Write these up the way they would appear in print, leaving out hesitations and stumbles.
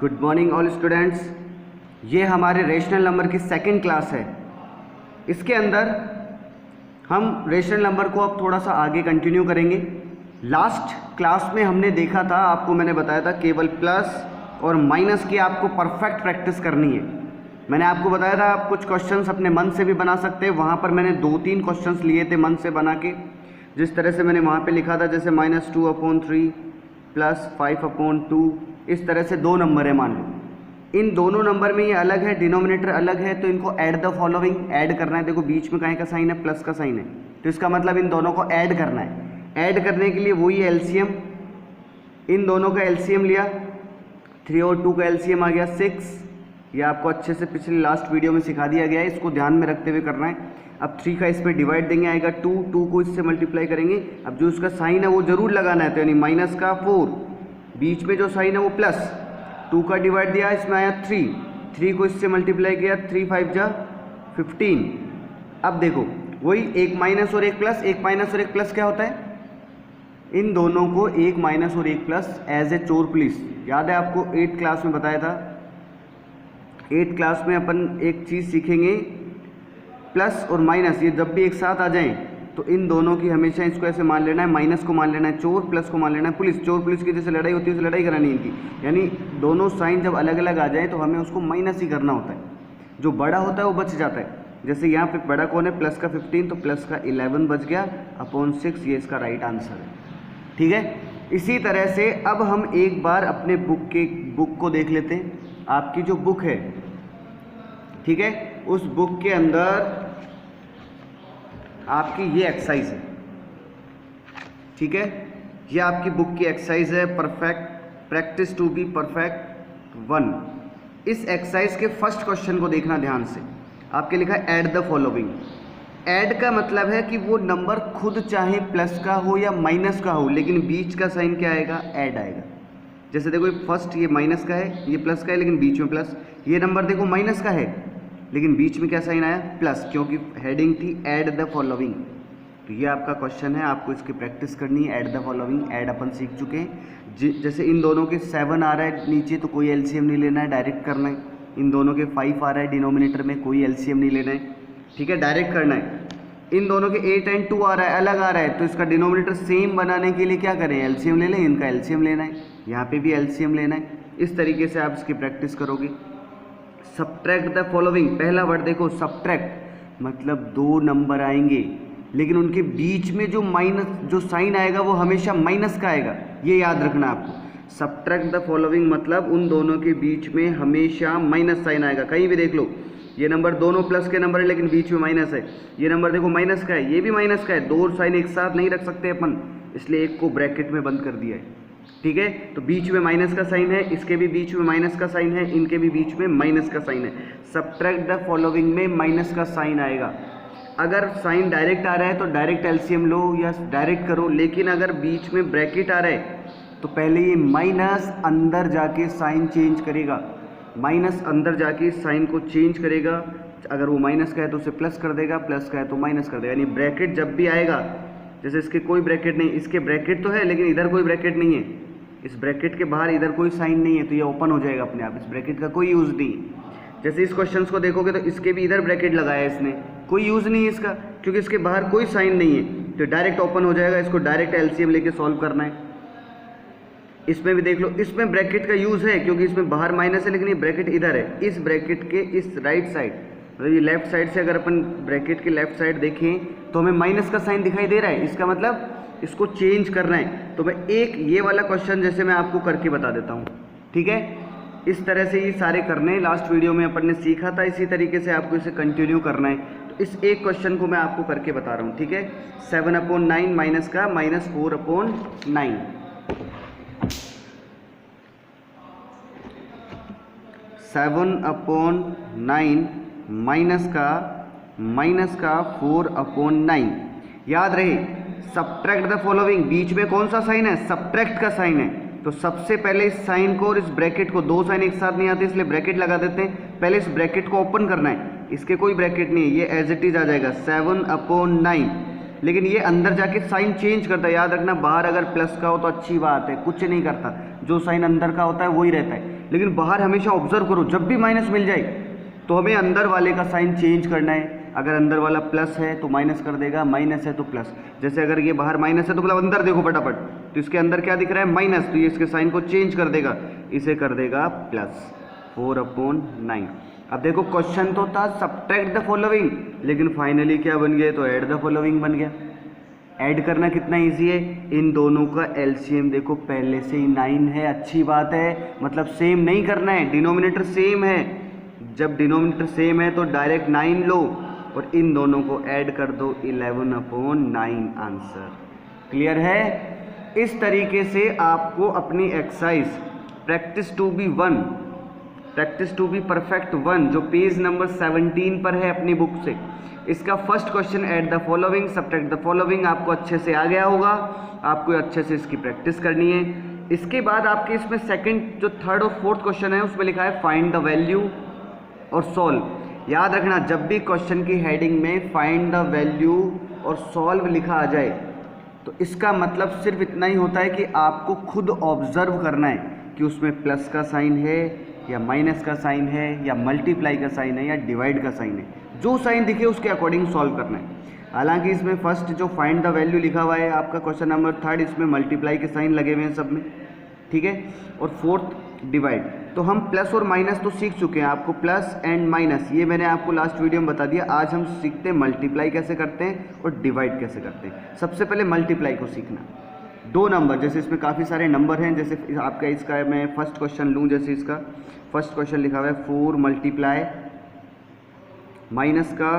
Good morning all students. ये हमारे rational number की सेकंड क्लास है। इसके अंदर हम रेशनल नंबर को अब थोड़ा सा आगे कंटिन्यू करेंगे। लास्ट क्लास में हमने देखा था, आपको मैंने बताया था केवल प्लस और माइनस की आपको परफेक्ट प्रैक्टिस करनी है। मैंने आपको बताया था आप कुछ क्वेश्चंस अपने मन से भी बना सकते हैं। वहाँ पर मैंने 2-3 क्वेश्चंस लिए थे मन से बना के, जिस तरह से मैंने वहाँ पे लिखा था, जैसे -2/3 प्लस 5/2, इस तरह से 2 नंबर है मान लो। इन दोनों नंबर में ये अलग है, डिनोमिनेटर अलग है, तो इनको ऐड द फॉलोइंग ऐड करना है। देखो बीच में कहीं का साइन है, प्लस का साइन है, तो इसका मतलब इन दोनों को ऐड करना है। ऐड करने के लिए वही एलसीएम, इन दोनों का एलसीएम लिया, 3 और 2 का एलसीएम आ गया 6। ये आपको अच्छे से पिछले लास्ट वीडियो में सिखा दिया गया है, इसको ध्यान में रखते हुए करना है। अब 3 का इस पर डिवाइड देंगे, आएगा 2 को इससे मल्टीप्लाई करेंगे। अब जो उसका साइन है वो जरूर लगाना है, तो यानी -4, बीच में जो साइन है वो प्लस, 2 का डिवाइड दिया, इसमें आया 3 को इससे मल्टीप्लाई किया, 3 5 जा 15। अब देखो वही एक माइनस और एक प्लस, एक माइनस और एक प्लस क्या होता है, इन दोनों को एक माइनस और एक प्लस एज ए चोर पुलिस। याद है आपको 8th क्लास में बताया था। 8th क्लास में अपन एक चीज़ सीखेंगे, प्लस और माइनस ये जब भी एक साथ आ जाएं तो इन दोनों की हमेशा इसको ऐसे मान लेना है, माइनस को मान लेना है चोर, प्लस को मान लेना है पुलिस। चोर पुलिस की जैसे लड़ाई होती है, उसे लड़ाई करानी इनकी, यानी दोनों साइन जब अलग अलग आ जाए तो हमें उसको माइनस ही करना होता है। जो बड़ा होता है वो बच जाता है। जैसे यहाँ पे बड़ा कौन है, प्लस का 15, तो प्लस का 11 बच गया अपॉन 6, ये इसका राइट आंसर है। ठीक है, इसी तरह से अब हम एक बार अपने बुक को देख लेते हैं। आपकी जो बुक है, ठीक है, उस बुक के अंदर आपकी ये एक्सरसाइज है। ठीक है, ये आपकी बुक की एक्सरसाइज है, perfect practice to be perfect 1। इस एक्सरसाइज के फर्स्ट क्वेश्चन को देखना ध्यान से। आपके लिखा है ऐड द फॉलोइंग। ऐड का मतलब है कि वो नंबर खुद चाहे प्लस का हो या माइनस का हो, लेकिन बीच का साइन क्या आएगा, ऐड आएगा। जैसे देखो फर्स्ट ये माइनस का है, ये प्लस का है, लेकिन बीच में प्लस। ये नंबर देखो माइनस का है, लेकिन बीच में क्या साइन आया, प्लस, क्योंकि हेडिंग थी ऐड द फॉलोइंग। तो ये आपका क्वेश्चन है, आपको इसकी प्रैक्टिस करनी है। ऐड द फॉलोइंग, ऐड अपन सीख चुके हैं। जैसे इन दोनों के 7 आ रहा है नीचे, तो कोई एलसीएम नहीं लेना है, डायरेक्ट करना है। इन दोनों के 5 आ रहा है डिनोमिनेटर में, कोई एलसीएम नहीं लेना है, ठीक है, डायरेक्ट करना है। इन दोनों के 8 और 2 आ रहा है, अलग आ रहा है, तो इसका डिनोमिनेटर सेम बनाने के लिए क्या करें, एलसीएम ले लें। इनका एलसीएम लेना है, यहाँ पे भी एलसीएम लेना है। इस तरीके से आप इसकी प्रैक्टिस करोगे। सब्ट्रैक्ट द फॉलोइंग, पहला वर्ड देखो सब्ट्रैक्ट, मतलब 2 नंबर आएंगे, लेकिन उनके बीच में जो माइनस जो साइन आएगा वो हमेशा माइनस का आएगा, ये याद रखना आपको। सब्ट्रैक्ट द फॉलोइंग मतलब उन दोनों के बीच में हमेशा माइनस साइन आएगा। कहीं भी देख लो, ये नंबर दोनों प्लस के नंबर है, लेकिन बीच में माइनस है। ये नंबर देखो माइनस का है, ये भी माइनस का है। 2 साइन एक साथ नहीं रख सकते अपन, इसलिए एक को ब्रैकेट में बंद कर दिया है। ठीक है, तो बीच में माइनस का साइन है, इसके भी बीच में माइनस का साइन है, इनके भी बीच में माइनस का साइन है। सब्ट्रैक्ट द फॉलोइंग में माइनस का साइन आएगा। अगर साइन डायरेक्ट आ रहा है तो डायरेक्ट एलसीएम लो या डायरेक्ट करो, लेकिन अगर बीच में ब्रैकेट आ रहा है तो पहले ये माइनस अंदर जाके साइन चेंज करेगा, माइनस अंदर जाके साइन को चेंज करेगा। अगर वो माइनस का है तो उसे प्लस कर देगा, प्लस का है तो माइनस कर देगा। यानी ब्रैकेट जब भी आएगा, जैसे इसके कोई ब्रैकेट नहीं, इसके ब्रैकेट तो है लेकिन इधर कोई ब्रैकेट नहीं है, इस ब्रैकेट के बाहर इधर कोई साइन नहीं है, तो ये ओपन हो जाएगा अपने आप, इस ब्रैकेट का कोई यूज़ नहीं। जैसे इस क्वेश्चन को देखोगे तो इसके भी इधर ब्रैकेट लगाया है इसने, कोई यूज़ नहीं है इसका, क्योंकि इसके बाहर कोई साइन नहीं है, तो डायरेक्ट ओपन हो जाएगा। इसको डायरेक्ट एलसीएम लेके सॉल्व करना है। इसमें भी देख लो, इसमें ब्रैकेट का यूज़ है क्योंकि इसमें बाहर माइनस है, लेकिन ये ब्रैकेट इधर है। इस ब्रैकेट के इस राइट साइड, मतलब ये लेफ्ट साइड से अगर अपन ब्रैकेट के लेफ्ट साइड देखें तो हमें माइनस का साइन दिखाई दे रहा है, इसका मतलब इसको चेंज करना है। तो मैं एक ये वाला क्वेश्चन जैसे मैं आपको करके बता देता हूँ, ठीक है। इस तरह से ये सारे करने, लास्ट वीडियो में अपन ने सीखा था, इसी तरीके से आपको इसे कंटिन्यू करना है। तो इस एक क्वेश्चन को मैं आपको करके बता रहा हूँ, ठीक है। 7/9 माइनस का -4/9, 7/9 माइनस का 4/9। याद रहे, सब्ट्रैक्ट द फॉलोइंग, बीच में कौन सा साइन है, सब्ट्रैक्ट का साइन है। तो सबसे पहले इस साइन को और इस ब्रैकेट को, 2 साइन एक साथ नहीं आते इसलिए ब्रैकेट लगा देते हैं। पहले इस ब्रैकेट को ओपन करना है, इसके कोई ब्रैकेट नहीं है, ये एज इट इज आ जाएगा 7/9। लेकिन ये अंदर जाके साइन चेंज करता है, याद रखना। बाहर अगर प्लस का हो तो अच्छी बात है, कुछ नहीं करता, जो साइन अंदर का होता है वही रहता है। लेकिन बाहर हमेशा ऑब्जर्व करो, जब भी माइनस मिल जाए तो हमें अंदर वाले का साइन चेंज करना है। अगर अंदर वाला प्लस है तो माइनस कर देगा, माइनस है तो प्लस। जैसे अगर ये बाहर माइनस है तो मतलब अंदर देखो फटाफट, तो इसके अंदर क्या दिख रहा है, माइनस, तो ये इसके साइन को चेंज कर देगा, इसे कर देगा प्लस 4/9। अब देखो क्वेश्चन तो था सब्ट्रैक्ट द फॉलोइंग, लेकिन फाइनली क्या बन गया, तो ऐड द फॉलोइंग बन गया। ऐड करना कितना इजी है, इन दोनों का एलसीएम देखो पहले से ही 9 है, अच्छी बात है, मतलब सेम नहीं करना है, डिनोमिनेटर सेम है। जब डिनोमिनेटर सेम है तो डायरेक्ट 9 लो और इन दोनों को ऐड कर दो, 11/9 आंसर। क्लियर है? इस तरीके से आपको अपनी exercise practice to be perfect 1 जो पेज नंबर 17 पर है अपनी बुक से, इसका first question add the following subtract the following आपको अच्छे से आ गया होगा। आपको अच्छे से इसकी प्रैक्टिस करनी है। इसके बाद आपके इसमें सेकंड जो थर्ड और फोर्थ क्वेश्चन है उसमें लिखा है फाइंड द वैल्यू और सॉल्व। याद रखना, जब भी क्वेश्चन की हेडिंग में फाइंड द वैल्यू और सॉल्व लिखा आ जाए तो इसका मतलब सिर्फ इतना ही होता है कि आपको खुद ऑब्जर्व करना है कि उसमें प्लस का साइन है या माइनस का साइन है या मल्टीप्लाई का साइन है या डिवाइड का साइन है। जो साइन दिखे उसके अकॉर्डिंग सॉल्व करना है। हालांकि इसमें फर्स्ट जो फाइंड द वैल्यू लिखा हुआ है आपका क्वेश्चन नंबर 3, इसमें मल्टीप्लाई के साइन लगे हुए हैं सब में, ठीक है, और फोर्थ डिवाइड। तो हम प्लस और माइनस तो सीख चुके हैं, आपको प्लस एंड माइनस ये मैंने आपको लास्ट वीडियो में बता दिया। आज हम सीखते हैं मल्टीप्लाई कैसे करते हैं और डिवाइड कैसे करते हैं। सबसे पहले मल्टीप्लाई को सीखना। दो नंबर, जैसे इसमें काफ़ी सारे नंबर हैं, जैसे आपका इसका मैं फर्स्ट क्वेश्चन लूँ, जैसे इसका फर्स्ट क्वेश्चन लिखा हुआ है 4 मल्टीप्लाई माइनस का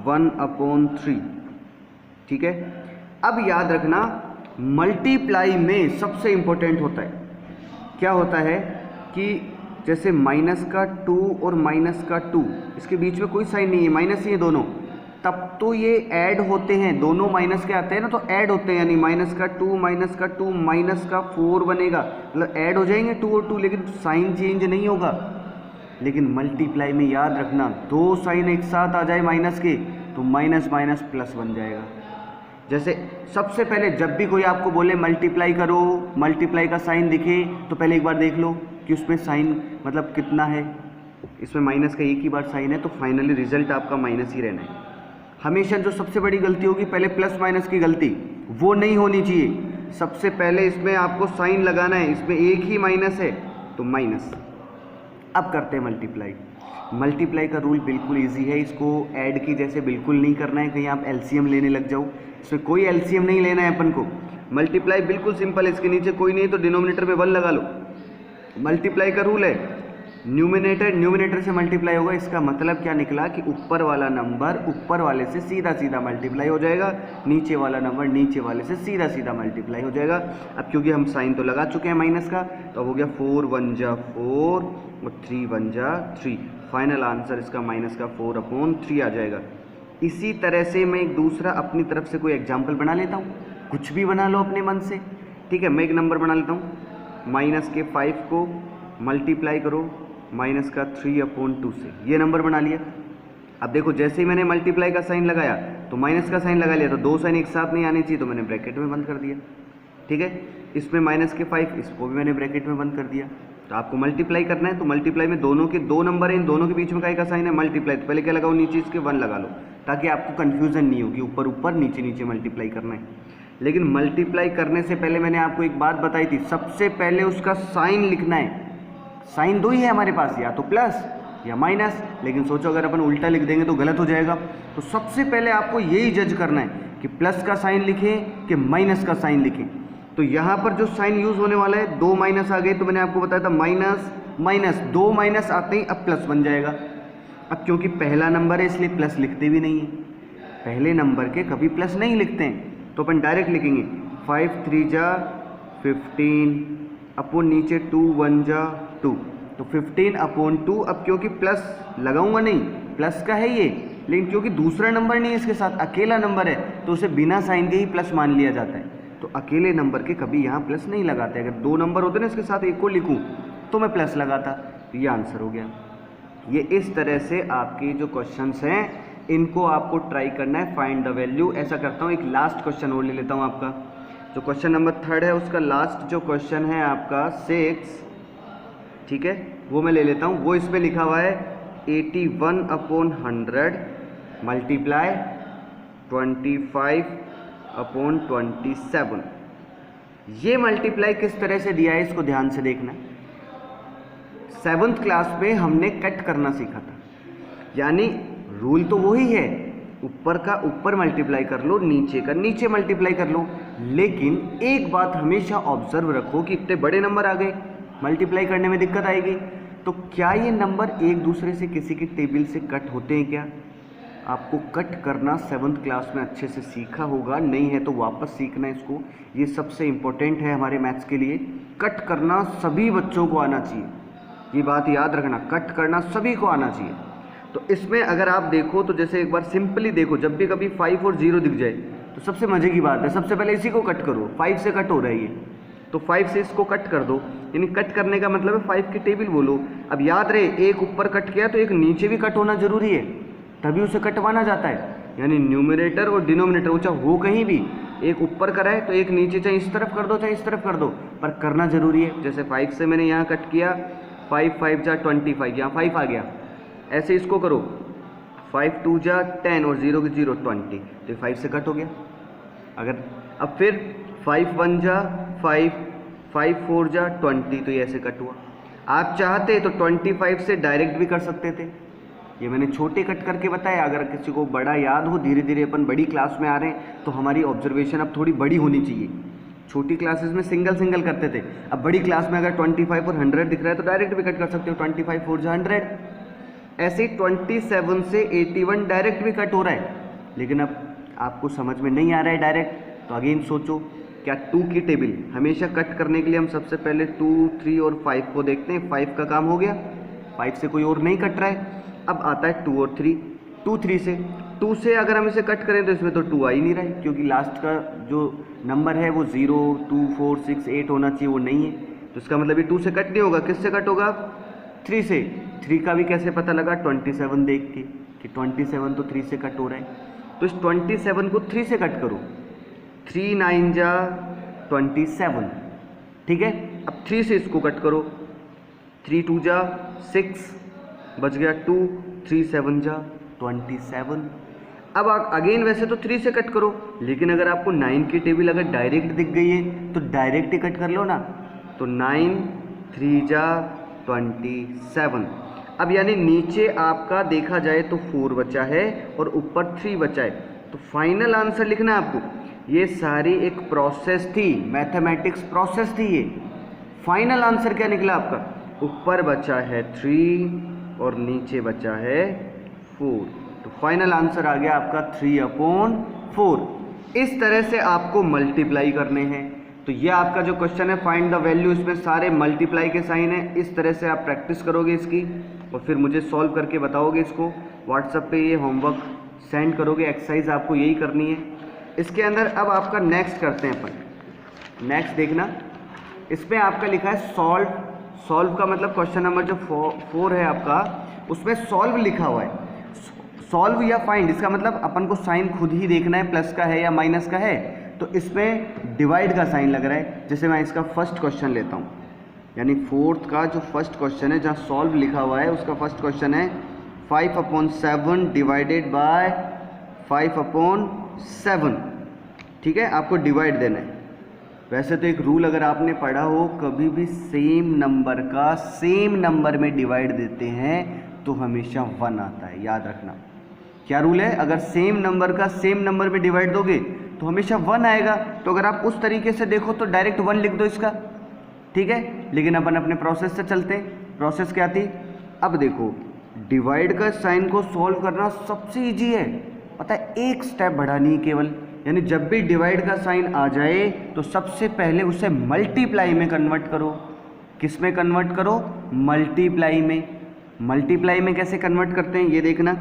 1/3, ठीक है। अब याद रखना मल्टीप्लाई में सबसे इंपॉर्टेंट होता है, क्या होता है कि जैसे माइनस का 2 और माइनस का 2, इसके बीच में कोई साइन नहीं है, माइनस ही है दोनों, तब तो ये ऐड होते हैं, दोनों माइनस के आते हैं ना तो ऐड होते हैं, यानी माइनस का 2 माइनस का 4 बनेगा, मतलब ऐड हो जाएंगे 2 और 2, लेकिन साइन चेंज नहीं होगा। लेकिन मल्टीप्लाई में याद रखना, दो साइन एक साथ आ जाए माइनस के तो माइनस माइनस प्लस बन जाएगा। जैसे सबसे पहले जब भी कोई आपको बोले मल्टीप्लाई करो, मल्टीप्लाई का साइन दिखे तो पहले एक बार देख लो कि उसमें साइन मतलब कितना है। इसमें माइनस का एक ही बार साइन है तो फाइनली रिजल्ट आपका माइनस ही रहना है। हमेशा जो सबसे बड़ी गलती होगी पहले प्लस माइनस की गलती, वो नहीं होनी चाहिए। सबसे पहले इसमें आपको साइन लगाना है, इसमें एक ही माइनस है तो माइनस। अब करते हैं मल्टीप्लाई। मल्टीप्लाई का रूल बिल्कुल इजी है, इसको ऐड की जैसे बिल्कुल नहीं करना है, कहीं आप एलसीएम लेने लग जाओ, इसमें कोई एलसीएम नहीं लेना है अपन को। मल्टीप्लाई बिल्कुल सिंपल है, इसके नीचे कोई नहीं तो डिनोमिनेटर में 1 लगा लो। मल्टीप्लाई का रूल है न्यूमिनेटर से मल्टीप्लाई होगा, इसका मतलब क्या निकला कि ऊपर वाला नंबर ऊपर वाले से सीधा सीधा मल्टीप्लाई हो जाएगा, नीचे वाला नंबर नीचे वाले से सीधा सीधा मल्टीप्लाई हो जाएगा। अब क्योंकि हम साइन तो लगा चुके हैं माइनस का, तो अब हो गया 4 1 जा 4 और 3 1 जा 3। फाइनल आंसर इसका माइनस का 4/3 आ जाएगा। इसी तरह से मैं एक दूसरा अपनी तरफ से कोई एग्जाम्पल बना लेता हूँ, कुछ भी बना लो अपने मन से, ठीक है। मैं एक नंबर बना लेता हूँ, माइनस के 5 को मल्टीप्लाई करो माइनस का 3/2 से, ये नंबर बना लिया। अब देखो जैसे ही मैंने मल्टीप्लाई का साइन लगाया तो माइनस का साइन लगा लिया, तो दो साइन एक साथ नहीं आने चाहिए तो मैंने ब्रैकेट में बंद कर दिया, ठीक है। इसमें माइनस के 5, इसको भी मैंने ब्रैकेट में बंद कर दिया। तो आपको मल्टीप्लाई करना है तो मल्टीप्लाई में दोनों के दो नंबर हैं, इन दोनों के बीच में का साइन है मल्टीप्लाई, तो पहले क्या लगाओ, नीचे इसके 1 लगा लो, ताकि आपको कन्फ्यूजन नहीं होगी, ऊपर ऊपर नीचे नीचे मल्टीप्लाई करना है। लेकिन मल्टीप्लाई करने से पहले मैंने आपको एक बात बताई थी, सबसे पहले उसका साइन लिखना है। साइन दो ही है हमारे पास, या तो प्लस या माइनस, लेकिन सोचो अगर अपन उल्टा लिख देंगे तो गलत हो जाएगा। तो सबसे पहले आपको यही जज करना है कि प्लस का साइन लिखें कि माइनस का साइन लिखें। तो यहाँ पर जो साइन यूज़ होने वाला है, 2 माइनस आ गए, तो मैंने आपको बताया था माइनस माइनस, 2 माइनस आते ही अब प्लस बन जाएगा। अब क्योंकि पहला नंबर है इसलिए प्लस लिखते भी नहीं है, पहले नंबर के कभी प्लस नहीं लिखते हैं, तो अपन डायरेक्ट लिखेंगे 5 3 जा 15 अपॉन नीचे 2 1 जा 2, तो 15/2। अब क्योंकि प्लस लगाऊंगा नहीं, प्लस का है ये, लेकिन क्योंकि दूसरा नंबर नहीं है इसके साथ, अकेला नंबर है, तो उसे बिना साइन के ही प्लस मान लिया जाता है। तो अकेले नंबर के कभी यहाँ प्लस नहीं लगाते। अगर 2 नंबर होते ना इसके साथ एक को लिखूँ तो मैं प्लस लगाता, तो ये आंसर हो गया। ये इस तरह से आपके जो क्वेश्चंस हैं इनको आपको ट्राई करना है, फाइंड द वैल्यू। ऐसा करता हूँ, एक लास्ट क्वेश्चन और ले लेता हूँ आपका, जो क्वेश्चन नंबर 3 है उसका लास्ट जो क्वेश्चन है आपका 6 ठीक है, वो मैं ले लेता हूँ। वो इसमें लिखा हुआ है 81/100 मल्टीप्लाई 25/27। ये मल्टीप्लाई किस तरह से दिया है इसको ध्यान से देखना। 7th क्लास में हमने कट करना सीखा था, यानी रूल तो वही है, ऊपर का ऊपर मल्टीप्लाई कर लो, नीचे का नीचे मल्टीप्लाई कर लो। लेकिन एक बात हमेशा ऑब्जर्व रखो कि इतने बड़े नंबर आ गए, मल्टीप्लाई करने में दिक्कत आएगी। तो क्या ये नंबर एक दूसरे से किसी की टेबल से कट होते हैं क्या? आपको कट करना 7th क्लास में अच्छे से सीखा होगा, नहीं है तो वापस सीखना इसको। ये सबसे इम्पोर्टेंट है हमारे मैथ्स के लिए। कट करना सभी बच्चों को आना चाहिए, ये बात याद रखना, कट करना सभी को आना चाहिए। तो इसमें अगर आप देखो तो जैसे एक बार सिंपली देखो, जब भी कभी 5 और 0 दिख जाए तो सबसे मज़े की बात है, सबसे पहले इसी को कट करो। 5 से कट हो रहा है ये, तो 5 से इसको कट कर दो, यानी कट करने का मतलब है 5 की टेबल बोलो। अब याद रहे, एक ऊपर कट किया तो एक नीचे भी कट होना जरूरी है, तभी उसे कटवाना जाता है। यानी न्यूमरेटर और डिनोमिनेटर वो चाहे हो कहीं भी, एक ऊपर करा है तो एक नीचे, चाहे इस तरफ कर दो चाहे इस तरफ कर दो, पर करना जरूरी है। जैसे 5 से मैंने यहाँ कट किया, 5 5 जा 25, यहाँ 5 आ गया। ऐसे इसको करो, 5 2 जा 10 और 0 की 0 20, तो 5 से कट हो गया। अगर अब फिर 5 1 जा 5, 5 4 जा 20, तो ये ऐसे कट हुआ। आप चाहते तो 25 से डायरेक्ट भी कर सकते थे, ये मैंने छोटे कट करके बताया। अगर किसी को बड़ा याद हो, धीरे धीरे अपन बड़ी क्लास में आ रहे हैं तो हमारी ऑब्जर्वेशन अब थोड़ी बड़ी होनी चाहिए। छोटी क्लासेस में सिंगल सिंगल करते थे, अब बड़ी क्लास में अगर 25 और 100 दिख रहा है तो डायरेक्ट भी कट कर सकते हो, 25 4 जा 100। ऐसे ही 27 से 81 डायरेक्ट भी कट हो रहा है। लेकिन अब आपको समझ में नहीं आ रहा है डायरेक्ट, तो अगेन सोचो, क्या 2 की टेबल हमेशा कट करने के लिए हम सबसे पहले 2 3 और 5 को देखते हैं। 5 का काम हो गया, 5 से कोई और नहीं कट रहा है। अब आता है 2 और 3, 2 3 से, 2 से अगर हम इसे कट करें तो इसमें तो 2 आ ही नहीं रहा है, क्योंकि लास्ट का जो नंबर है वो 0 2 4 6 8 होना चाहिए, वो नहीं है। तो इसका मतलब ये 2 से कट नहीं होगा, किससे कट होगा? 3 से। 3 का भी कैसे पता लगा? 27 देख के कि 27 तो 3 से कट हो रहा है, तो इस 27 को 3 से कट करो, 3 9 जा 27, ठीक है। अब 3 से इसको कट करो, 3 2 जा 6, बच गया 2, 3 7 जा 27। अब आप अगेन वैसे तो 3 से कट करो, लेकिन अगर आपको 9 की टेबल अगर डायरेक्ट दिख गई है तो डायरेक्ट ही कट कर लो ना। तो 9 3 जा 27। अब यानी नीचे आपका देखा जाए तो 4 बचा है और ऊपर 3 बचा है, तो फाइनल आंसर लिखना है आपको। ये सारी एक प्रोसेस थी, मैथमेटिक्स प्रोसेस थी ये। फाइनल आंसर क्या निकला आपका? ऊपर बचा है 3 और नीचे बचा है 4, तो फाइनल आंसर आ गया आपका 3/4। इस तरह से आपको मल्टीप्लाई करने हैं। तो ये आपका जो क्वेश्चन है फाइंड द वैल्यू, इसमें सारे मल्टीप्लाई के साइन है। इस तरह से आप प्रैक्टिस करोगे इसकी और फिर मुझे सॉल्व करके बताओगे इसको। व्हाट्सएप पे ये होमवर्क सेंड करोगे, एक्सरसाइज आपको यही करनी है। इसके अंदर अब आपका नेक्स्ट करते हैं अपन। नेक्स्ट देखना, इसमें आपका लिखा है सॉल्व। सॉल्व का मतलब क्वेश्चन नंबर जो 4 है आपका, उसमें सॉल्व लिखा हुआ है। सॉल्व या फाइंड, इसका मतलब अपन को साइन खुद ही देखना है, प्लस का है या माइनस का है। तो इसमें डिवाइड का साइन लग रहा है। जैसे मैं इसका फर्स्ट क्वेश्चन लेता हूँ, यानी 4th का जो फर्स्ट क्वेश्चन है, जहाँ सॉल्व लिखा हुआ है, उसका फर्स्ट क्वेश्चन है 5/7 डिवाइडेड बाय 5/7। ठीक है, आपको डिवाइड देना है। वैसे तो एक रूल अगर आपने पढ़ा हो, कभी भी सेम नंबर का सेम नंबर में डिवाइड देते हैं तो हमेशा 1 आता है, याद रखना। क्या रूल है? अगर सेम नंबर का सेम नंबर में डिवाइड दोगे तो हमेशा 1 आएगा। तो अगर आप उस तरीके से देखो तो डायरेक्ट 1 लिख दो इसका, ठीक है। लेकिन अपन अपने प्रोसेस से चलते हैं। प्रोसेस क्या थी? अब देखो, डिवाइड का साइन को सॉल्व करना सबसे ईजी है, पता है, एक स्टेप बढ़ानी है केवल। यानी जब भी डिवाइड का साइन आ जाए तो सबसे पहले उसे मल्टीप्लाई में कन्वर्ट करो। किस में कन्वर्ट करो? मल्टीप्लाई में। मल्टीप्लाई में कैसे कन्वर्ट करते हैं ये देखना,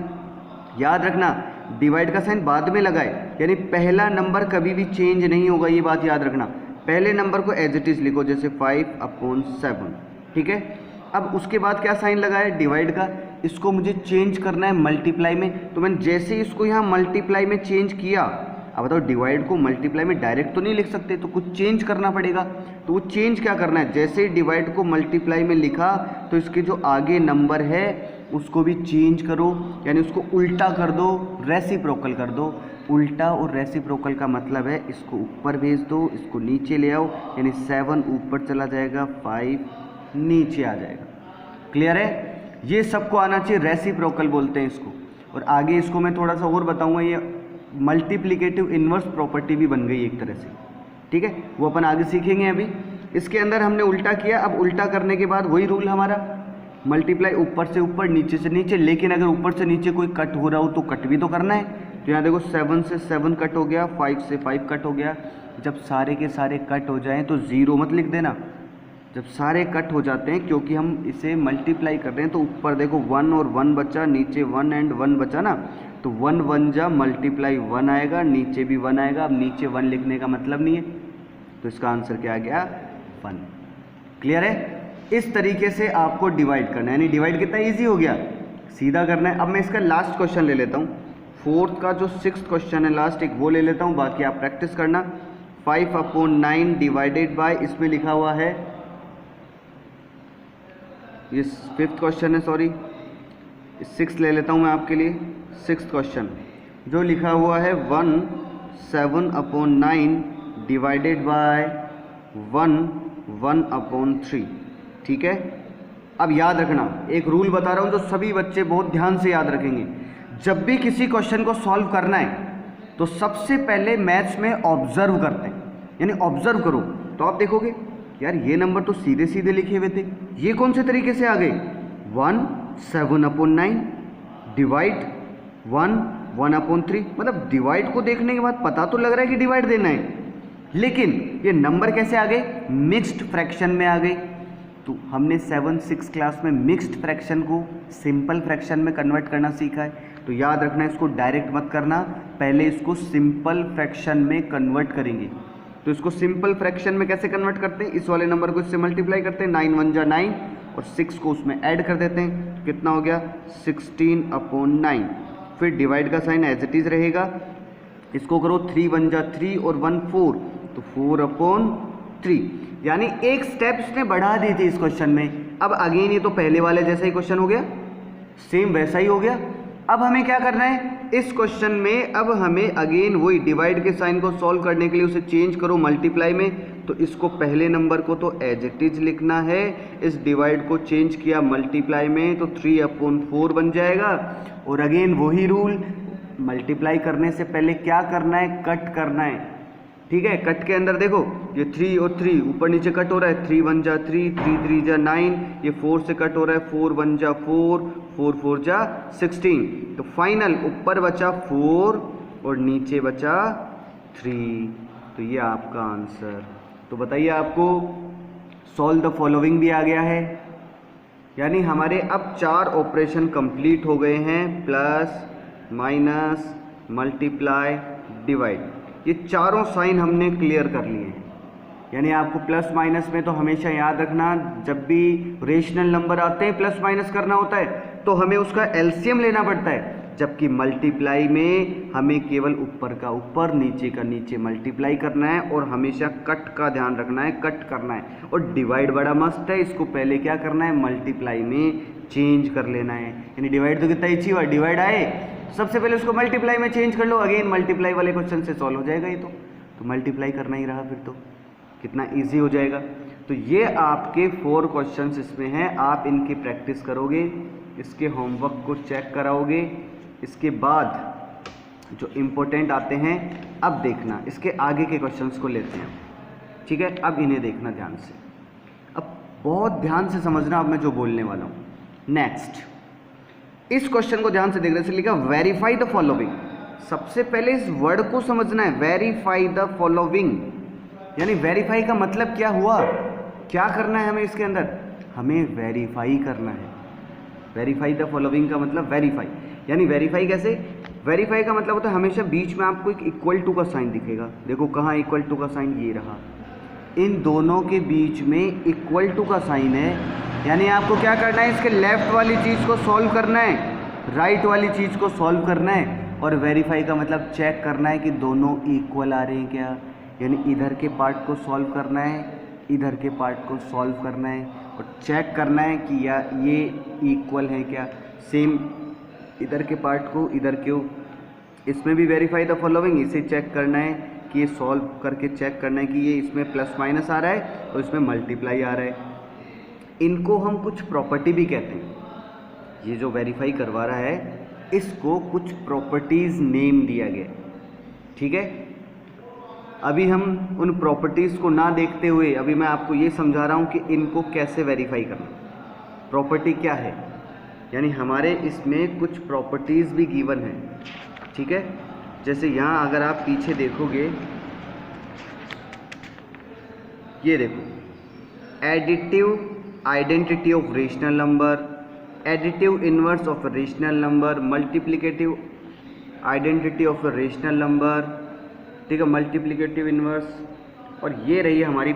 याद रखना। डिवाइड का साइन बाद में लगाए, यानी पहला नंबर कभी भी चेंज नहीं होगा, ये बात याद रखना। पहले नंबर को एज इट इज लिखो, जैसे 5/7, ठीक है। अब उसके बाद क्या साइन लगाए? डिवाइड का। इसको मुझे चेंज करना है मल्टीप्लाई में, तो मैंने जैसे इसको यहाँ मल्टीप्लाई में चेंज किया, अब बताओ डिवाइड को मल्टीप्लाई में डायरेक्ट तो नहीं लिख सकते, तो कुछ चेंज करना पड़ेगा। तो वो चेंज क्या करना है, जैसे ही डिवाइड को मल्टीप्लाई में लिखा तो इसके जो आगे नंबर है उसको भी चेंज करो, यानी उसको उल्टा कर दो, रेसिप्रोकल कर दो। उल्टा और रेसिप्रोकल का मतलब है इसको ऊपर भेज दो, इसको नीचे ले आओ, यानी 7 ऊपर चला जाएगा, 5 नीचे आ जाएगा। क्लियर है? ये सबको आना चाहिए, रेसिप्रोकल बोलते हैं इसको। और आगे इसको मैं थोड़ा सा और बताऊंगा, ये मल्टीप्लिकेटिव इन्वर्स प्रॉपर्टी भी बन गई एक तरह से, ठीक है, वो अपन आगे सीखेंगे। अभी इसके अंदर हमने उल्टा किया, अब उल्टा करने के बाद वही रूल हमारा, मल्टीप्लाई ऊपर से ऊपर नीचे से नीचे, लेकिन अगर ऊपर से नीचे कोई कट हो रहा हो तो कट भी तो करना है। तो यहाँ देखो 7 से 7 कट हो गया, 5 से 5 कट हो गया। जब सारे के सारे कट हो जाएं तो 0 मत लिख देना, जब सारे कट हो जाते हैं, क्योंकि हम इसे मल्टीप्लाई कर रहे हैं। तो ऊपर देखो 1 और 1 बचा, नीचे 1 एंड 1 बचा ना, तो 1 1 जा मल्टीप्लाई 1 आएगा, नीचे भी 1 आएगा। अब नीचे 1 लिखने का मतलब नहीं है, तो इसका आंसर क्या आ गया, 1। क्लियर है? इस तरीके से आपको डिवाइड करना है, यानी डिवाइड कितना ईजी हो गया, सीधा करना है। अब मैं इसका लास्ट क्वेश्चन ले लेता हूँ, 4th का जो 6th क्वेश्चन है लास्ट, एक वो ले लेता हूँ, बाकी आप प्रैक्टिस करना। 5/9 डिवाइडेड बाय, इसमें लिखा हुआ है, ये 5th क्वेश्चन है, सॉरी 6th ले लेता हूँ मैं आपके लिए। 6th क्वेश्चन जो लिखा हुआ है 1/7/9 डिवाइडेड बाय 1/3, ठीक है। अब याद रखना, एक रूल बता रहा हूँ जो सभी बच्चे बहुत ध्यान से याद रखेंगे। जब भी किसी क्वेश्चन को सॉल्व करना है तो सबसे पहले मैथ्स में ऑब्जर्व करते हैं, यानी ऑब्जर्व करो। तो आप देखोगे यार ये नंबर तो सीधे सीधे लिखे हुए थे, ये कौन से तरीके से आ गए, 1/7/9 डिवाइड 1/3। मतलब डिवाइड को देखने के बाद पता तो लग रहा है कि डिवाइड देना है, लेकिन ये नंबर कैसे आ गए, मिक्स्ड फ्रैक्शन में आ गए। तो हमने 7-6 क्लास में मिक्स्ड फ्रैक्शन को सिंपल फ्रैक्शन में कन्वर्ट करना सीखा है। तो याद रखना, इसको डायरेक्ट मत करना, पहले इसको सिंपल फ्रैक्शन में कन्वर्ट करेंगे। तो इसको सिंपल फ्रैक्शन में कैसे कन्वर्ट करते हैं, इस वाले नंबर को इससे मल्टीप्लाई करते हैं, 9 1 जा 9 और 6 को उसमें ऐड कर देते हैं, कितना हो गया 16/9। फिर डिवाइड का साइन एज इट इज रहेगा, इसको करो 3 1 जा 3 और 1 4, तो 4/3। यानी एक स्टेप इसने बढ़ा दी थी इस क्वेश्चन में। अब अगेन ये तो पहले वाले जैसा ही क्वेश्चन हो गया, सेम वैसा ही हो गया। अब हमें क्या करना है इस क्वेश्चन में, अब हमें अगेन वही डिवाइड के साइन को सॉल्व करने के लिए उसे चेंज करो मल्टीप्लाई में। तो इसको पहले नंबर को तो एज इट इज लिखना है, इस डिवाइड को चेंज किया मल्टीप्लाई में तो 3/4 बन जाएगा। और अगेन वही रूल, मल्टीप्लाई करने से पहले क्या करना है, कट करना है, ठीक है। कट के अंदर देखो ये 3 और 3 ऊपर नीचे कट हो रहा है, 3 1 जा 3, 3 3 जा 9, ये 4 से कट हो रहा है, 4 1 जा 4, 4 4 जा 16। तो फाइनल ऊपर बचा 4 और नीचे बचा 3, तो ये आपका आंसर। तो बताइए आपको सॉल्व द फॉलोइंग भी आ गया है, यानी हमारे अब 4 ऑपरेशन कंप्लीट हो गए हैं, प्लस माइनस मल्टीप्लाई डिवाइड, ये चारों साइन हमने क्लियर कर लिए हैं। यानी आपको प्लस माइनस में तो हमेशा याद रखना, जब भी रेशनल नंबर आते हैं प्लस माइनस करना होता है तो हमें उसका एलसीएम लेना पड़ता है, जबकि मल्टीप्लाई में हमें केवल ऊपर का ऊपर नीचे का नीचे मल्टीप्लाई करना है। और हमेशा कट का ध्यान रखना है, कट करना है। और डिवाइड बड़ा मस्त है, इसको पहले क्या करना है, मल्टीप्लाई में चेंज कर लेना है। यानी डिवाइड तो कितना इजी हुआ, डिवाइड आए सबसे पहले उसको मल्टीप्लाई में चेंज कर लो, अगेन मल्टीप्लाई वाले क्वेश्चन से सॉल्व हो जाएगा ये तो मल्टीप्लाई करना ही रहा, फिर तो कितना इजी हो जाएगा। तो ये आपके 4 क्वेश्चंस इसमें हैं, आप इनकी प्रैक्टिस करोगे, इसके होमवर्क को चेक कराओगे। इसके बाद जो इम्पोर्टेंट आते हैं, अब देखना इसके आगे के क्वेश्चंस को लेते हैं, ठीक है। अब इन्हें देखना ध्यान से, अब बहुत ध्यान से समझना अब मैं जो बोलने वाला हूँ। नेक्स्ट इस क्वेश्चन को ध्यान से देख रहे हैं, लिखा वेरीफाई द फॉलोइंग। सबसे पहले इस वर्ड को समझना है, वेरीफाई द फॉलोइंग, यानी वेरीफाई का मतलब क्या हुआ, क्या करना है हमें इसके अंदर, हमें वेरीफाई करना है। वेरीफाई द फॉलोइंग का मतलब वेरीफाई, यानी वेरीफाई कैसे, वेरीफाई का मतलब होता है हमेशा बीच में आपको एक इक्वल टू का साइन दिखेगा। देखो कहाँ इक्वल टू का साइन, ये रहा, इन दोनों के बीच में इक्वल टू का साइन है। यानी आपको क्या करना है, इसके लेफ्ट वाली चीज़ को सॉल्व करना है, राइट वाली चीज़ को सॉल्व करना है। और वेरीफाई का मतलब चेक करना है कि दोनों इक्वल आ रहे हैं क्या, यानी इधर के पार्ट को सॉल्व करना है, इधर के पार्ट को सॉल्व करना है और चेक करना है कि या ये इक्वल है क्या, सेम इधर के पार्ट को इधर क्यों। इसमें भी वेरीफाई द फॉलोइंग, इसे चेक करना है कि ये सॉल्व करके चेक करना है कि ये इसमें प्लस माइनस आ रहा है और इसमें मल्टीप्लाई आ रहा है। इनको हम कुछ प्रॉपर्टी भी कहते हैं। ये जो वेरीफाई करवा रहा है इसको कुछ प्रॉपर्टीज़ नेम दिया गया, ठीक है। अभी हम उन प्रॉपर्टीज़ को ना देखते हुए अभी मैं आपको ये समझा रहा हूँ कि इनको कैसे वेरीफाई करना। प्रॉपर्टी क्या है, यानी हमारे इसमें कुछ प्रॉपर्टीज़ भी गिवन है, ठीक है। जैसे यहाँ अगर आप पीछे देखोगे, ये देखो, additive identity of rational number, additive inverse of rational number, multiplicative identity of rational number, ठीक है, मल्टीप्लिकेटिव इनवर्स। और ये रही हमारी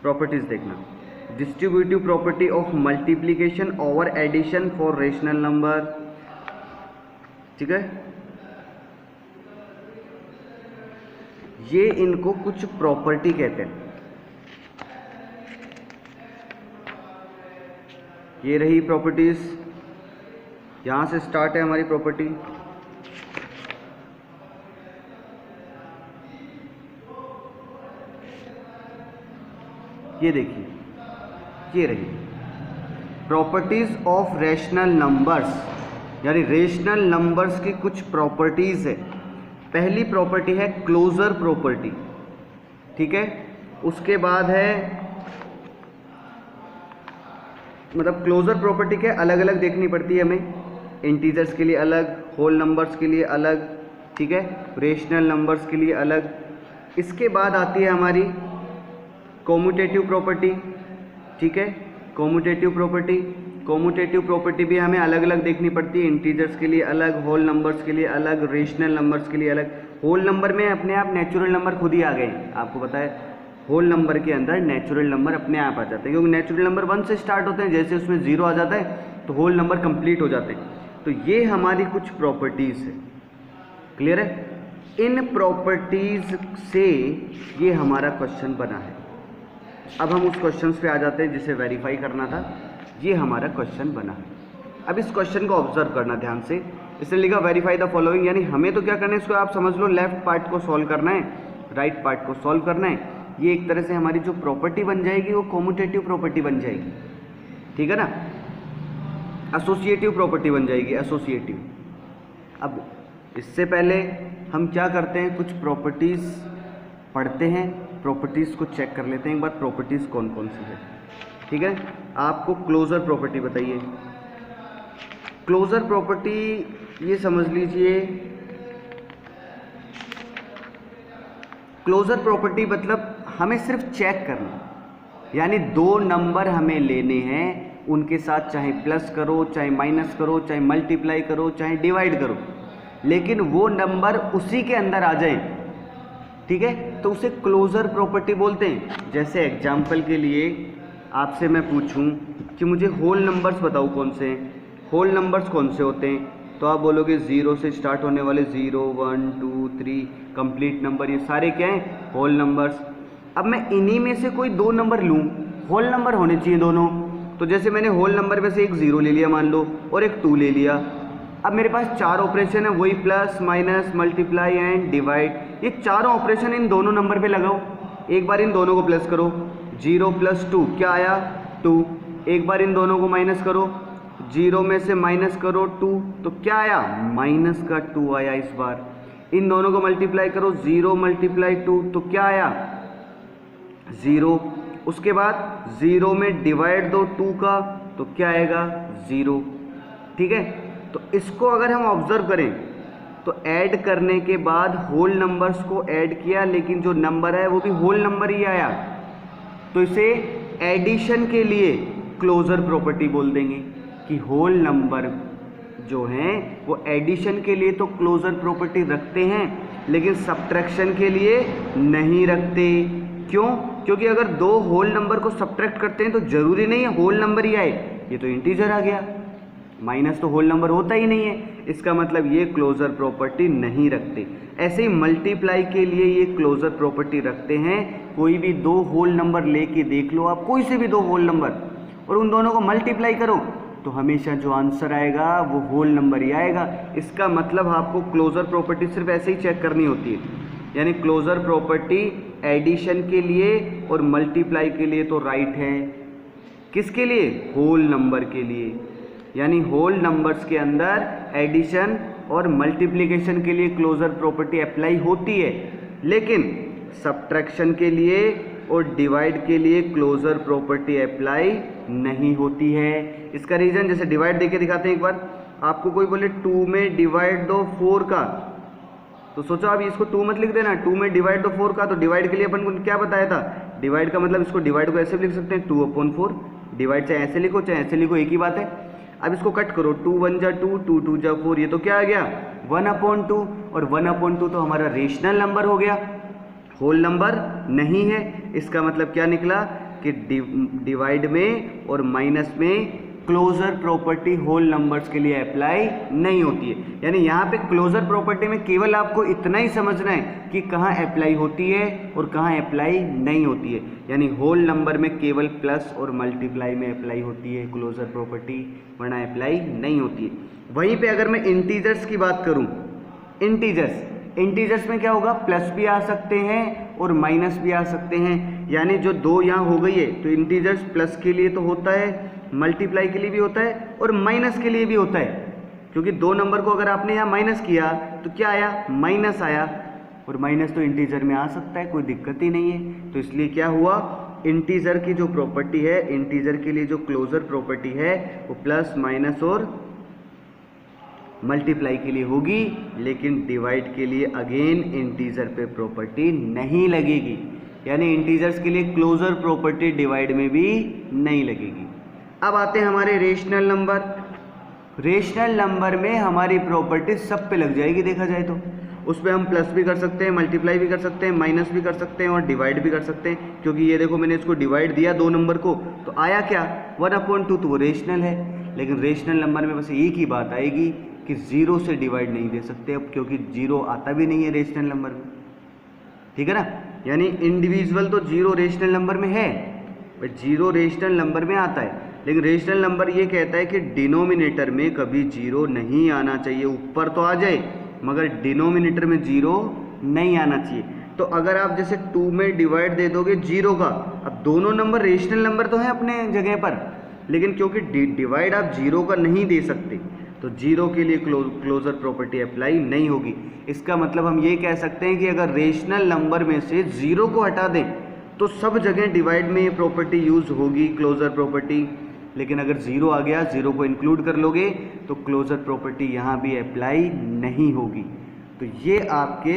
प्रॉपर्टीज़ देखना, distributive property of multiplication over addition for rational number, ठीक है। ये इनको कुछ प्रॉपर्टी कहते हैं। ये रही प्रॉपर्टीज़, यहाँ से स्टार्ट है हमारी प्रॉपर्टी। ये देखिए, ये रही प्रॉपर्टीज़ ऑफ रेशनल नंबर्स, यानी रेशनल नंबर्स की कुछ प्रॉपर्टीज़ है। पहली प्रॉपर्टी है क्लोजर प्रॉपर्टी, ठीक है। उसके बाद है, मतलब क्लोजर प्रॉपर्टी के अलग अलग देखनी पड़ती है हमें, इंटीजर्स के लिए अलग, होल नंबर्स के लिए अलग, ठीक है, रेशनल नंबर्स के लिए अलग। इसके बाद आती है हमारी कॉम्यूटेटिव प्रॉपर्टी, ठीक है, कॉम्यूटेटिव प्रॉपर्टी भी हमें अलग अलग देखनी पड़ती है, इंटीजर्स के लिए अलग, होल नंबर्स के लिए अलग, रेशनल नंबर्स के लिए अलग। होल नंबर में अपने आप नेचुरल नंबर खुद ही आ गए, आपको पता है होल नंबर के अंदर नेचुरल नंबर अपने आप आ जाते हैं, क्योंकि नेचुरल नंबर 1 से स्टार्ट होते हैं, जैसे उसमें 0 आ जाता है तो होल नंबर कंप्लीट हो जाते हैं। तो ये हमारी कुछ प्रॉपर्टीज़ है, क्लियर है। इन प्रॉपर्टीज़ से ये हमारा क्वेश्चन बना है। अब हम उस क्वेश्चन पे आ जाते हैं जिसे वेरीफाई करना था। ये हमारा क्वेश्चन बना है। अब इस क्वेश्चन को ऑब्जर्व करना ध्यान से, इसने लिखा वेरीफाई द फॉलोइंग, यानी हमें तो क्या करना है, इसको आप समझ लो, लेफ्ट पार्ट को सॉल्व करना है, राइट पार्ट को सॉल्व करना है। ये एक तरह से हमारी जो प्रॉपर्टी बन जाएगी वो कॉम्यूटेटिव प्रॉपर्टी बन जाएगी, ठीक है ना, एसोसिएटिव प्रॉपर्टी बन जाएगी, एसोसिएटिव। अब इससे पहले हम क्या करते हैं, कुछ प्रॉपर्टीज़ पढ़ते हैं, प्रॉपर्टीज़ को चेक कर लेते हैं एक बार, प्रॉपर्टीज़ कौन कौन सी है, ठीक है। आपको क्लोजर प्रॉपर्टी बताइए। क्लोजर प्रॉपर्टी ये समझ लीजिए, क्लोजर प्रॉपर्टी मतलब हमें सिर्फ चेक करना, यानी दो नंबर हमें लेने हैं, उनके साथ चाहे प्लस करो, चाहे माइनस करो, चाहे मल्टीप्लाई करो, चाहे डिवाइड करो, लेकिन वो नंबर उसी के अंदर आ जाए, ठीक है, तो उसे क्लोजर प्रॉपर्टी बोलते हैं। जैसे एग्जाम्पल के लिए आपसे मैं पूछूं कि मुझे होल नंबर्स बताओ कौन से हैं, होल नंबर्स कौन से होते हैं, तो आप बोलोगे 0 से स्टार्ट होने वाले 0, 1, 2, 3 कंप्लीट नंबर, ये सारे क्या हैं, होल नंबर्स। अब मैं इन्हीं में से कोई दो नंबर लूँ, होल नंबर होने चाहिए दोनों, तो जैसे मैंने होल नंबर में से एक 0 ले लिया मान लो और एक 2 ले लिया। अब मेरे पास 4 ऑपरेशन है, वही plus minus multiply and divide, ये चारों ऑपरेशन इन दोनों नंबर पे लगाओ। एक बार इन दोनों को प्लस करो, 0 + 2 क्या आया, 2। एक बार इन दोनों को माइनस करो, 0 में से माइनस करो 2, तो क्या आया, माइनस का 2 आया। इस बार इन दोनों को मल्टीप्लाई करो, 0 × 2, तो क्या आया, 0। उसके बाद 0 में डिवाइड दो 2 का, तो क्या आएगा, 0, ठीक है। तो इसको अगर हम ऑब्जर्व करें तो ऐड करने के बाद होल नंबर्स को ऐड किया, लेकिन जो नंबर है वो भी होल नंबर ही आया, तो इसे एडिशन के लिए क्लोजर प्रॉपर्टी बोल देंगे कि होल नंबर जो हैं वो एडिशन के लिए तो क्लोजर प्रॉपर्टी रखते हैं, लेकिन सब्ट्रैक्शन के लिए नहीं रखते। क्यों? क्योंकि अगर दो होल नंबर को सब्ट्रैक्ट करते हैं तो जरूरी नहीं है होल नंबर ही आए, ये तो इंटीजर आ गया, माइनस तो होल नंबर होता ही नहीं है। इसका मतलब ये क्लोजर प्रॉपर्टी नहीं रखते। ऐसे ही मल्टीप्लाई के लिए ये क्लोजर प्रॉपर्टी रखते हैं। कोई भी दो होल नंबर लेके देख लो आप, कोई से भी दो होल नंबर, और उन दोनों को मल्टीप्लाई करो तो हमेशा जो आंसर आएगा वो होल नंबर ही आएगा। इसका मतलब आपको क्लोजर प्रॉपर्टी सिर्फ ऐसे ही चेक करनी होती है, यानी क्लोजर प्रॉपर्टी एडिशन के लिए और मल्टीप्लाई के लिए तो राइट है, किसके लिए? होल नंबर के लिए। यानी होल नंबर्स के अंदर एडिशन और मल्टीप्लिकेशन के लिए क्लोजर प्रॉपर्टी अप्लाई होती है, लेकिन सब्ट्रैक्शन के लिए और डिवाइड के लिए क्लोजर प्रॉपर्टी अप्लाई नहीं होती है। इसका रीज़न, जैसे डिवाइड देके दिखाते हैं एक बार। आपको कोई बोले 2 में डिवाइड दो 4 का, तो सोचो अभी इसको 2 मत लिख देना, 2 में डिवाइड दो 4 का। तो डिवाइड के लिए अपन को क्या बताया था? डिवाइड का मतलब इसको डिवाइड को ऐसे भी लिख सकते हैं 2/4। डिवाइड चाहे ऐसे लिखो चाहे ऐसे लिखो, एक ही बात है। अब इसको कट करो, 2 1 जा 2, 2 2 जा 4, ये तो क्या आ गया? 1/2। और 1/2 तो हमारा रेशनल नंबर हो गया, होल नंबर नहीं है। इसका मतलब क्या निकला कि डिवाइड में और माइनस में क्लोजर प्रॉपर्टी होल नंबर्स के लिए अप्लाई नहीं होती है। यानी यहाँ पे क्लोजर प्रॉपर्टी में केवल आपको इतना ही समझना है कि कहाँ अप्लाई होती है और कहाँ अप्लाई नहीं होती है। यानी होल नंबर में केवल प्लस और मल्टीप्लाई में अप्लाई होती है क्लोजर प्रॉपर्टी, वरना अप्लाई नहीं होती है। वहीं पे अगर मैं इंटीजर्स की बात करूँ, इंटीजर्स में क्या होगा? प्लस भी आ सकते हैं और माइनस भी आ सकते हैं। यानी जो दो यहाँ हो गई है तो इंटीजर्स प्लस के लिए तो होता है, मल्टीप्लाई के लिए भी होता है और माइनस के लिए भी होता है। क्योंकि दो नंबर को अगर आपने यहाँ माइनस किया तो क्या आया? माइनस आया, और माइनस तो इंटीजर में आ सकता है, कोई दिक्कत ही नहीं है। तो इसलिए क्या हुआ? इंटीजर की जो प्रॉपर्टी है, इंटीजर के लिए जो क्लोजर प्रॉपर्टी है वो प्लस माइनस और मल्टीप्लाई के लिए होगी, लेकिन डिवाइड के लिए अगेन इंटीजर पे प्रॉपर्टी नहीं लगेगी। यानी इंटीजर्स के लिए क्लोजर प्रॉपर्टी डिवाइड में भी नहीं लगेगी। अब आते हैं हमारे रेशनल नंबर। रेशनल नंबर में हमारी प्रॉपर्टी सब पे लग जाएगी, देखा जाए तो। उस पर हम प्लस भी कर सकते हैं, मल्टीप्लाई भी कर सकते हैं, माइनस भी कर सकते हैं और डिवाइड भी कर सकते हैं। क्योंकि ये देखो मैंने इसको डिवाइड दिया दो नंबर को, तो आया क्या? 1/2, तो वो रेशनल है। लेकिन रेशनल नंबर में बस एक ही बात आएगी कि 0 से डिवाइड नहीं दे सकते अब, क्योंकि 0 आता भी नहीं है रेशनल नंबर में, ठीक है ना। यानी इंडिविजुअल तो 0 रेशनल नंबर में है, बट 0 रेशनल नंबर में आता है। लेकिन रेशनल नंबर ये कहता है कि डिनोमिनेटर में कभी 0 नहीं आना चाहिए। ऊपर तो आ जाए मगर डिनोमिनेटर में 0 नहीं आना चाहिए। तो अगर आप जैसे 2 में डिवाइड दे दोगे 0 का, अब दोनों नंबर रेशनल नंबर तो हैं अपने जगह पर, लेकिन क्योंकि डिवाइड आप 0 का नहीं दे सकते तो 0 के लिए क्लोजर प्रॉपर्टी अप्लाई नहीं होगी। इसका मतलब हम ये कह सकते हैं कि अगर रेशनल नंबर में से 0 को हटा दें तो सब जगह डिवाइड में ये प्रॉपर्टी यूज़ होगी, क्लोजर प्रॉपर्टी। लेकिन अगर 0 आ गया, 0 को इंक्लूड कर लोगे तो क्लोजर प्रॉपर्टी यहाँ भी अप्लाई नहीं होगी। तो ये आपके